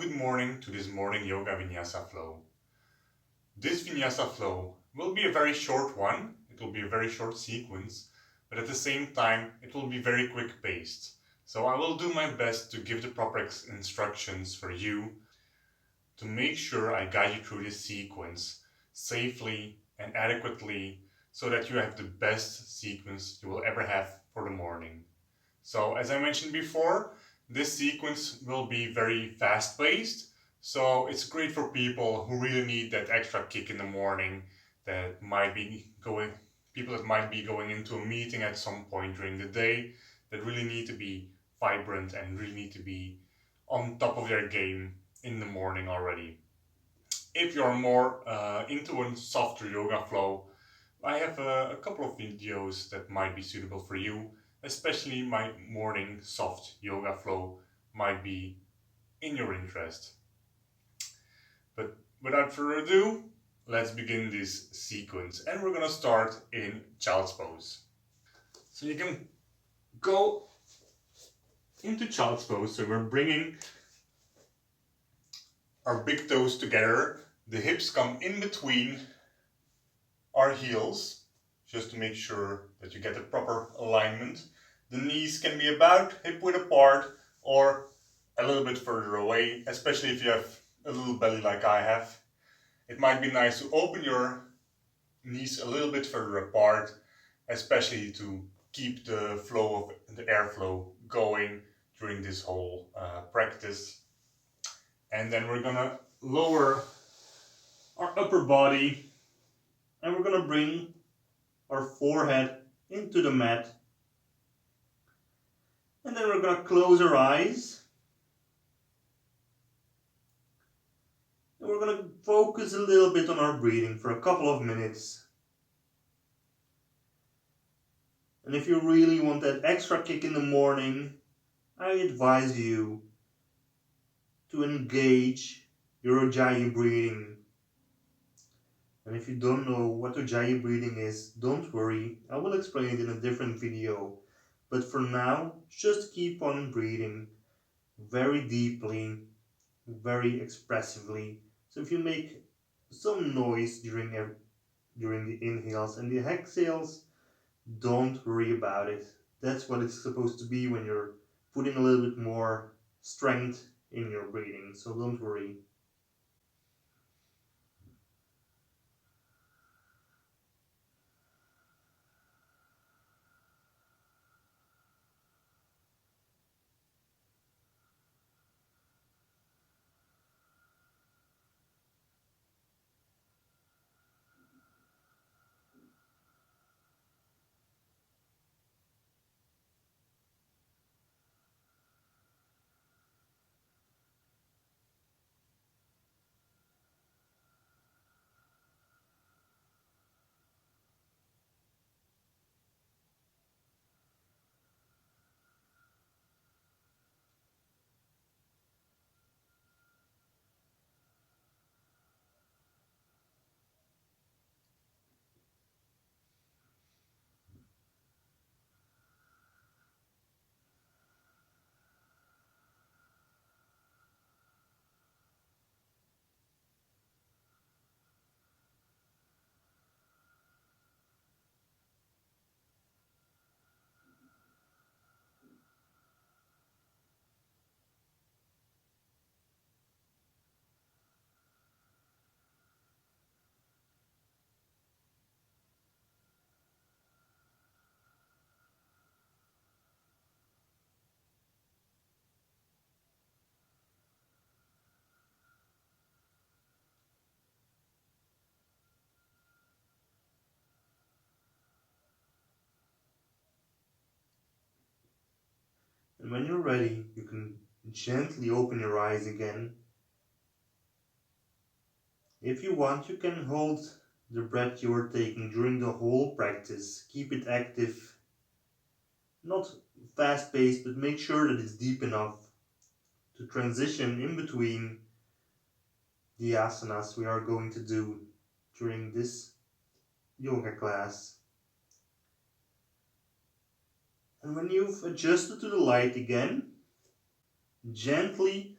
good morning to this morning yoga vinyasa flow. This vinyasa flow will be a very short one, it will be a very short sequence, but at the same time it will be very quick paced. So I will do my best to give the proper instructions for you to make sure I guide you through this sequence safely and adequately so that you have the best sequence you will ever have for the morning. So as I mentioned before, this sequence will be very fast paced, so it's great for people who really need that extra kick in the morning, people that might be going into a meeting at some point during the day, that really need to be vibrant and really need to be on top of their game in the morning already. If you're more into a softer yoga flow, I have a couple of videos that might be suitable for you, especially my morning soft yoga flow might be in your interest. But without further ado, let's begin this sequence and we're gonna start in child's pose. So you can go into child's pose, so we're bringing our big toes together, the hips come in between our heels, just to make sure that you get the proper alignment. The knees can be about hip width apart or a little bit further away, especially if you have a little belly like I have. It might be nice to open your knees a little bit further apart, especially to keep the flow of the airflow going during this whole practice. And then we're gonna lower our upper body and we're gonna bring our forehead into the mat. And then we're gonna close our eyes. And we're gonna focus a little bit on our breathing for a couple of minutes. And if you really want that extra kick in the morning, I advise you to engage your Ujjayi breathing. And if you don't know what Ujjayi breathing is, don't worry, I will explain it in a different video. But for now, just keep on breathing very deeply, very expressively. So if you make some noise during the inhales and the exhales, don't worry about it. That's what it's supposed to be when you're putting a little bit more strength in your breathing, so don't worry. And when you're ready, you can gently open your eyes again. If you want, you can hold the breath you are taking during the whole practice. Keep it active, not fast-paced, but make sure that it's deep enough to transition in between the asanas we are going to do during this yoga class. And when you've adjusted to the light again, gently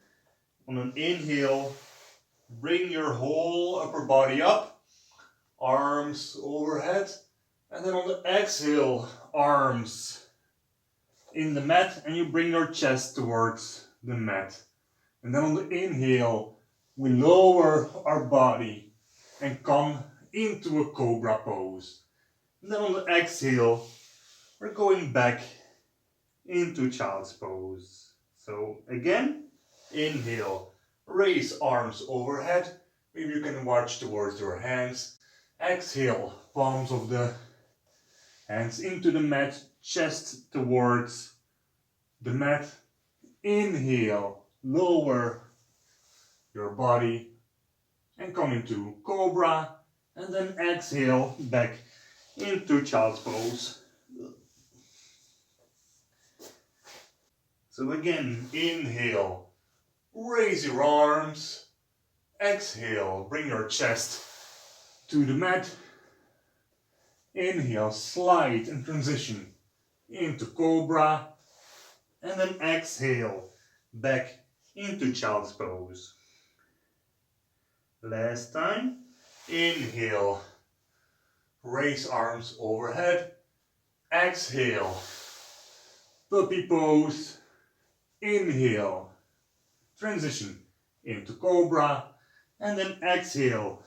On an inhale, bring your whole upper body up, arms overhead, and then on the exhale, arms in the mat, and you bring your chest towards the mat. And then on the inhale, we lower our body and come into a Cobra Pose. And then on the exhale, we're going back into Child's Pose. So again, inhale, raise arms overhead. Maybe you can watch towards your hands. Exhale, palms of the hands into the mat, chest towards the mat. Inhale, lower your body and come into Cobra. And then exhale, back into Child's Pose. So again, inhale, raise your arms. Exhale, bring your chest to the mat. Inhale, slide and transition into Cobra. And then exhale, back into Child's Pose. Last time, inhale, raise arms overhead. Exhale, puppy pose. Inhale, transition into Cobra. And then exhale,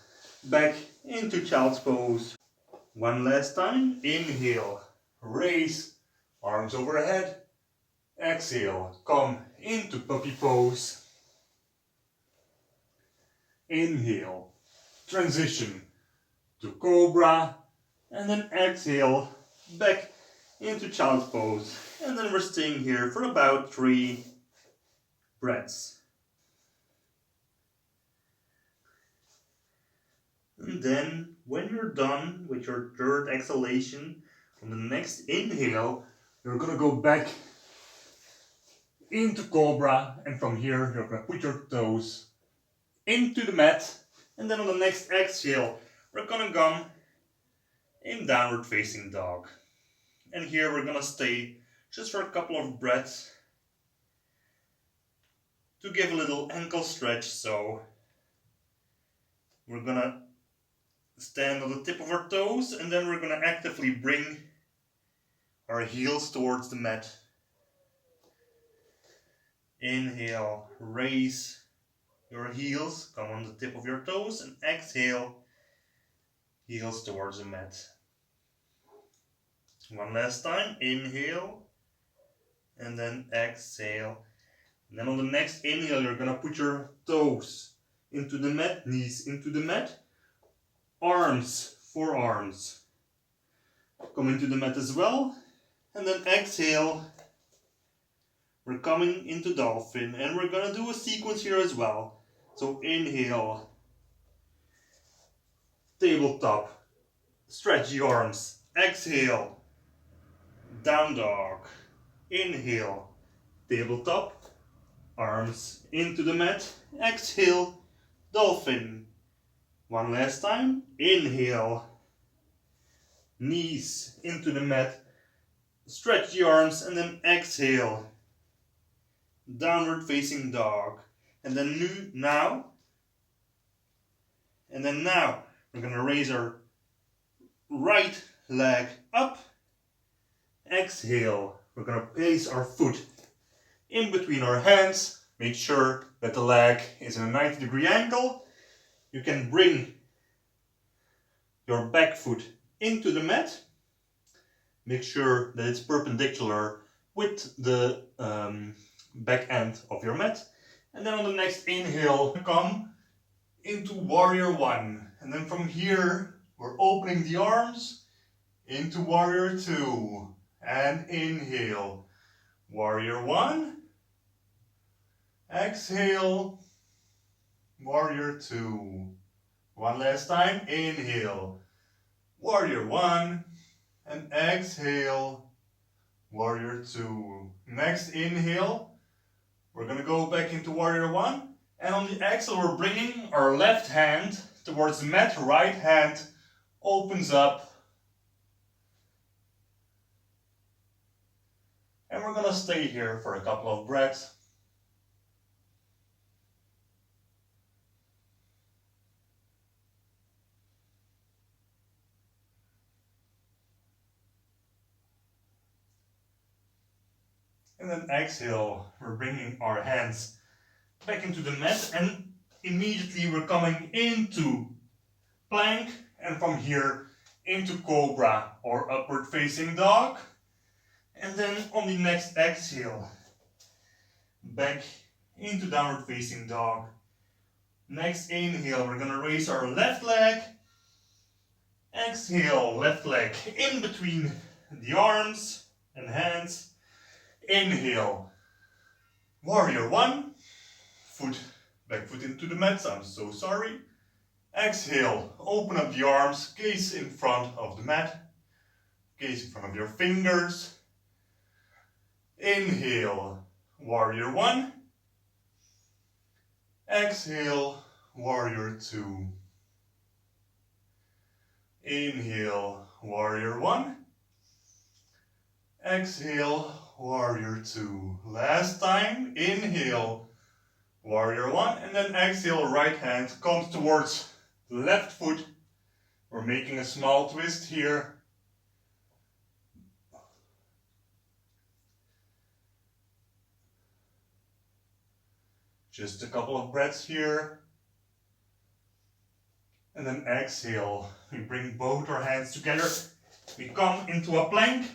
back into Child's Pose. One last time, inhale, raise arms overhead. Exhale, come into puppy pose. Inhale, transition to Cobra. And then exhale, back into Child's Pose. And then we're staying here for about 3 breaths. And then, when you're done with your third exhalation, on the next inhale, you're gonna go back into Cobra, and from here, you're gonna put your toes into the mat, and then on the next exhale, we're gonna come in downward facing dog. And here we're gonna stay just for a couple of breaths to give a little ankle stretch. So we're gonna stand on the tip of our toes, and then we're gonna actively bring our heels towards the mat. Inhale, raise your heels, come on the tip of your toes, and exhale, heels towards the mat. One last time, inhale, and then exhale. And then on the next inhale, you're gonna put your toes into the mat, knees into the mat, arms, forearms come into the mat as well. And then exhale, we're coming into dolphin, and we're gonna do a sequence here as well. So inhale, tabletop, stretch the arms. Exhale, down dog. Inhale, tabletop, arms into the mat. Exhale, dolphin. One last time. Inhale, knees into the mat, stretch the arms, and then exhale, downward facing dog. And then now we're gonna raise our right leg up. Exhale, we're gonna place our foot in between our hands. Make sure that the leg is in a 90-degree angle. You can bring your back foot into the mat. Make sure that it's perpendicular with the back end of your mat. And then on the next inhale, come into Warrior One. And then from here, we're opening the arms into Warrior Two. And inhale, Warrior One. Exhale, Warrior Two. One last time, inhale, Warrior One. And exhale, Warrior Two. Next inhale, we're gonna go back into Warrior One. And on the exhale, we're bringing our left hand towards the mat. Right hand opens up. And we're gonna stay here for a couple of breaths. And then exhale, we're bringing our hands back into the mat, and immediately we're coming into plank, and from here into cobra or upward facing dog. And then on the next exhale, back into downward facing dog. Next inhale, we're gonna raise our left leg. Exhale, left leg in between the arms and hands. Inhale, warrior one. Back foot into the mat, I'm so sorry. Exhale, open up the arms, gaze in front of the mat. Gaze in front of your fingers. Inhale, warrior one. Exhale, warrior two. Inhale, warrior one. Exhale, warrior two. Last time, inhale, warrior one, and then exhale, right hand comes towards the left foot. We're making a small twist here. Just a couple of breaths here. And then exhale, we bring both our hands together. We come into a plank.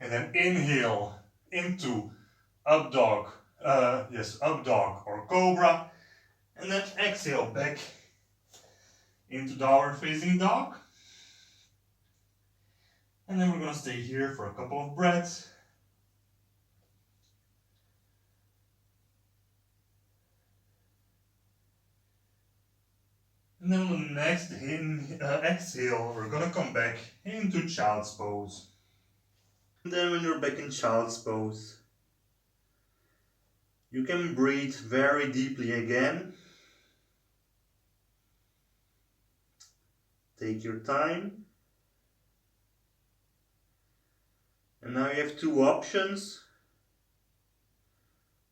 And then inhale into up dog. Up dog or cobra. And then exhale back into downward facing dog. And then we're going to stay here for a couple of breaths. And then on the next exhale, we're going to come back into child's pose. And then when you're back in child's pose, you can breathe very deeply again. Take your time. And now you have two options.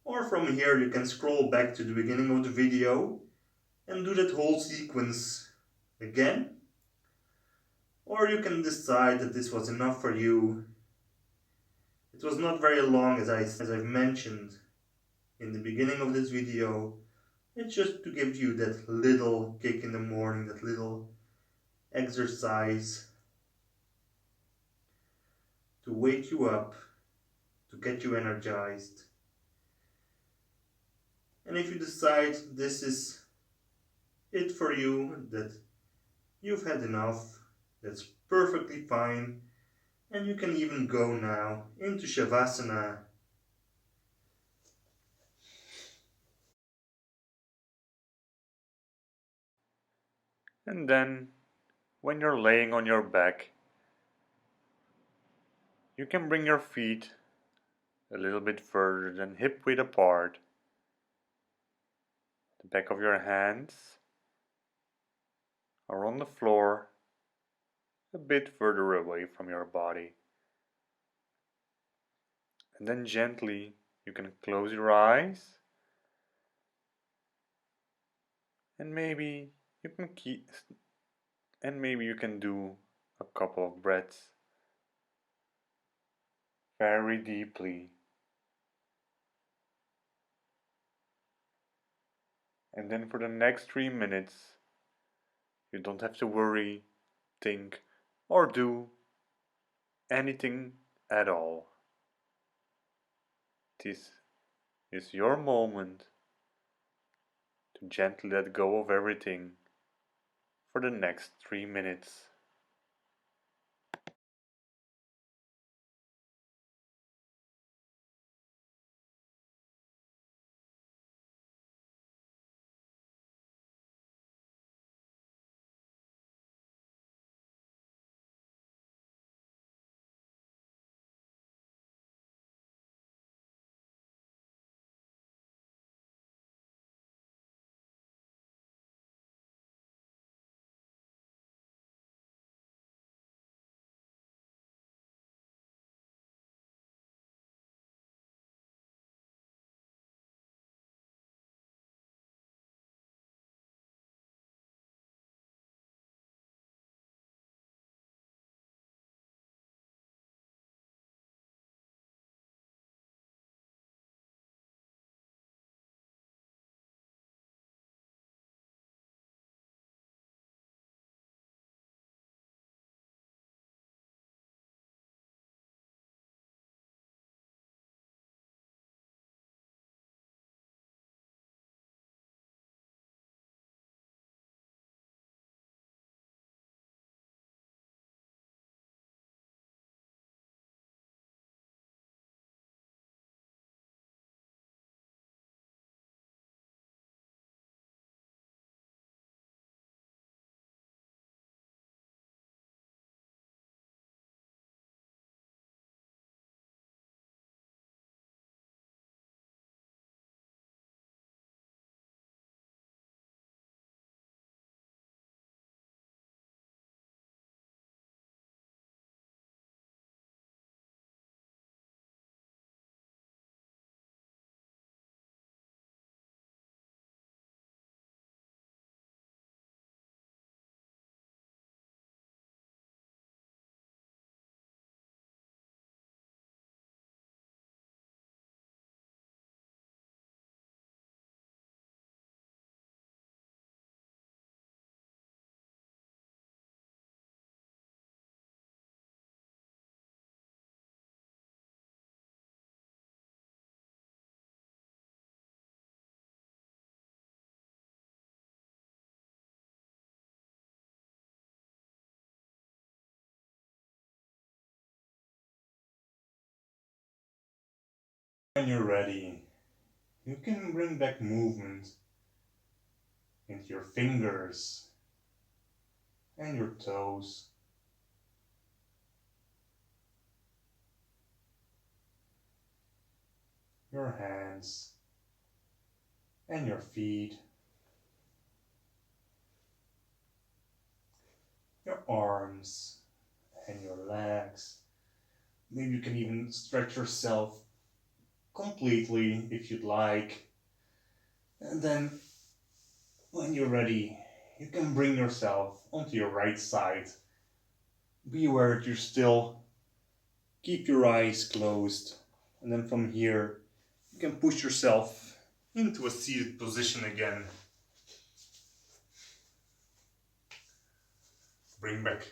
Or from here you can scroll back to the beginning of the video and do that whole sequence again. Or you can decide that this was enough for you. It was not very long, as I've mentioned in the beginning of this video. It's just to give you that little kick in the morning, that little exercise to wake you up, to get you energized. And if you decide this is it for you, that you've had enough, that's perfectly fine. And you can even go now into Savasana. And then, when you're laying on your back, you can bring your feet a little bit further than hip width apart. The back of your hands are on the floor, a bit further away from your body. And then gently you can close your eyes, and maybe you can do a couple of breaths very deeply. And then for the next 3 minutes, you don't have to worry, think, or do anything at all. This is your moment to gently let go of everything for the next 3 minutes. When you're ready, you can bring back movement into your fingers and your toes. Your hands and your feet. Your arms and your legs. Maybe you can even stretch yourself completely if you'd like. And then when you're ready, you can bring yourself onto your right side. Be aware that you still keep your eyes closed. And then from here, you can push yourself into a seated position again. Bring back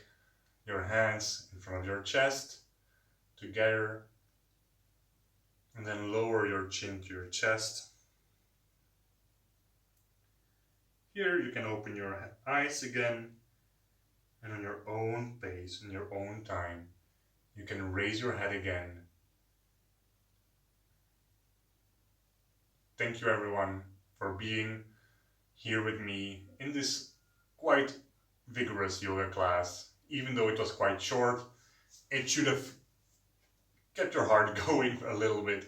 your hands in front of your chest together. And then lower your chin to your chest. Here you can open your eyes again, and on your own pace, in your own time, you can raise your head again. Thank you everyone for being here with me in this quite vigorous yoga class. Even though it was quite short, it should have kept your heart going a little bit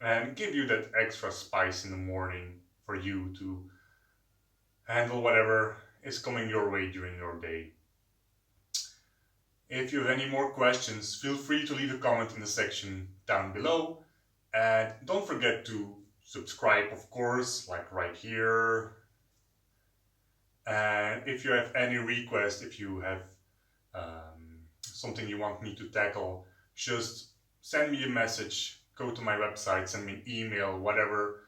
and give you that extra spice in the morning for you to handle whatever is coming your way during your day. If you have any more questions, feel free to leave a comment in the section down below. And don't forget to subscribe, of course, like right here. And if you have any requests, if you have something you want me to tackle, just send me a message, go to my website, send me an email, whatever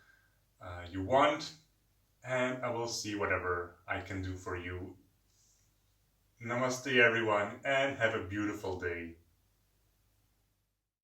you want. And I will see whatever I can do for you. Namaste everyone, and have a beautiful day.